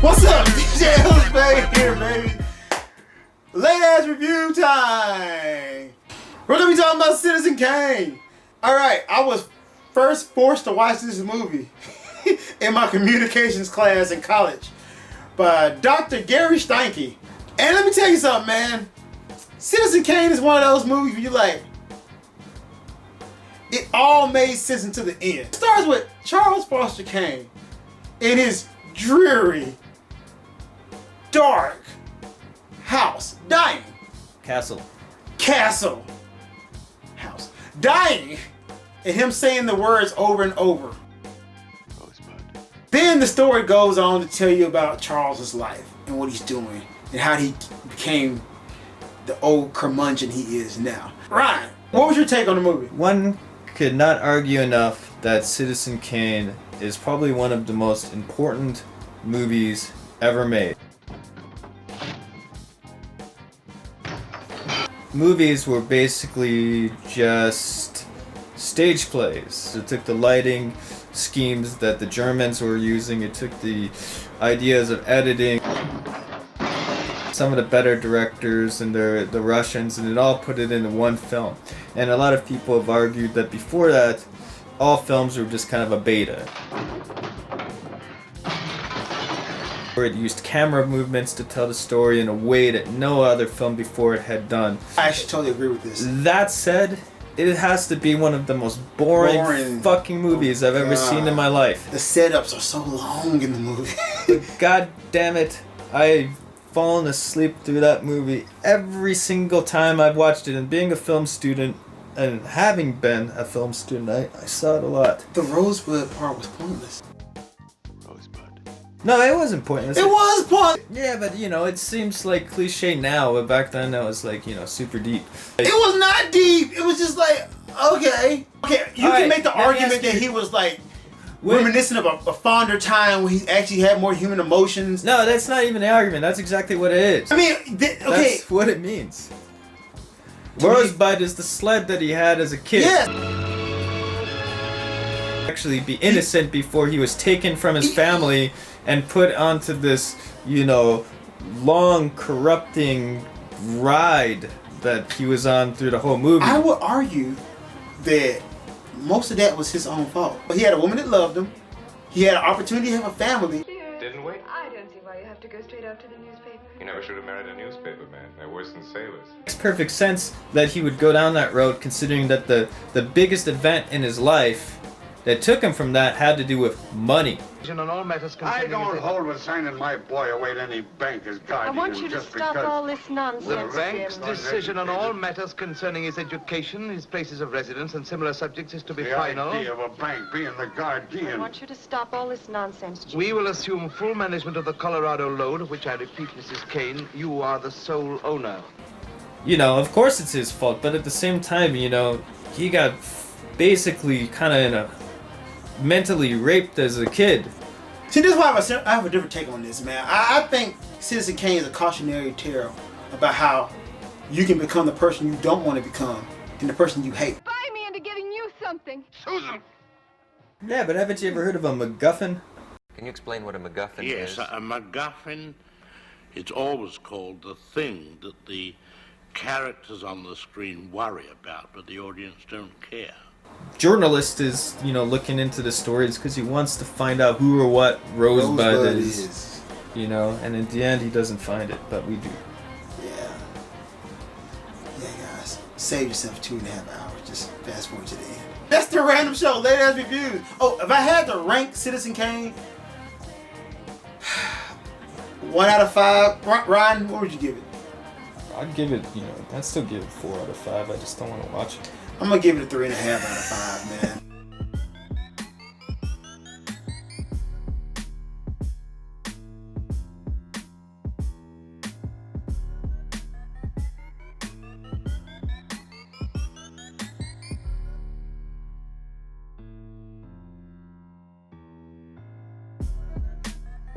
What's up? DJ L-Spade here, baby. Late ass review time. We're gonna be talking about Citizen Kane. Alright, I was first forced to watch this movie in my communications class in college by Dr. Gary Steinke. And let me tell you something, man. Citizen Kane is one of those movies where you like, it all made sense until the end. It starts with Charles Foster Kane in his dreary, dark house, dying. Castle. House. Dying. And him saying the words over and over. Rosebud. Then the story goes on to tell you about Charles's life and what he's doing and how he became the old curmudgeon he is now. Ryan, what was your take on the movie? One could not argue enough that Citizen Kane is probably one of the most important movies ever made. Movies were basically just stage plays. It took the lighting schemes that the Germans were using, it took the ideas of editing, some of the better directors and the Russians, and it all put it into one film. And a lot of people have argued that before that, all films were just kind of a beta. Where it used camera movements to tell the story in a way that no other film before it had done. I actually totally agree with this. That said, it has to be one of the most boring fucking movies I've ever seen in my life. The setups are so long in the movie. But god damn it, I've fallen asleep through that movie every single time I've watched it. And being a film student, and having been a film student, I saw it a lot. The Rosebud part was pointless. No, it wasn't pointless. It was pointless! Yeah, but you know, it seems like cliche now, but back then that was like, you know, super deep. It was not deep! It was just like, okay. Okay, you can make the argument that he was like reminiscent of a fonder time when he actually had more human emotions. No, that's not even the argument. That's exactly what it is. I mean, okay. That's what it means. Rosebud is the sled that he had as a kid. Yeah. Actually be innocent before he was taken from his family and put onto this, you know, long corrupting ride that he was on through the whole movie. I would argue that most of that was his own fault. He had a woman that loved him. He had an opportunity to have a family. Didn't we? I don't see why you have to go straight out to the newspaper. You never should have married a newspaper man. They're worse than sailors. It makes perfect sense that he would go down that road, considering that the biggest event in his life that took him from that had to do with money. I don't hold with signing my boy away to any bank as guardian. I want you to stop all this nonsense, The bank's Jim. decision on all matters concerning his education, his places of residence, and similar subjects is to be The final. idea of a bank being the I guardian. want you to stop all this nonsense, Jim. We will assume full management of the Colorado load, of which I repeat, Mrs. Kane, you are the sole owner. You know, of course it's his fault, but at the same time, you know, he got basically kind of in a mentally raped as a kid. See, this is why I have a different take on this, man. I think Citizen Kane is a cautionary tale about how you can become the person you don't want to become and the person you hate. Buy me into giving you something. Susan! Yeah, but haven't you ever heard of a MacGuffin? Can you explain what a MacGuffin Yes, is? a MacGuffin, it's always called the thing that the characters on the screen worry about, but the audience don't care. Journalist is, you know, looking into the stories because he wants to find out who or what Rosebud is. You know, and in the end he doesn't find it, but we do. Yeah. Yeah, guys. Save yourself 2.5 hours. Just fast forward to the end. That's the random show. Late ass reviews. Oh, if I had to rank Citizen Kane, 1 out of 5. Ryan, what would you give it? I'd give it, you know, I'd still give it 4 out of 5. I just don't want to watch it. I'm gonna give it a 3.5 out of 5, man.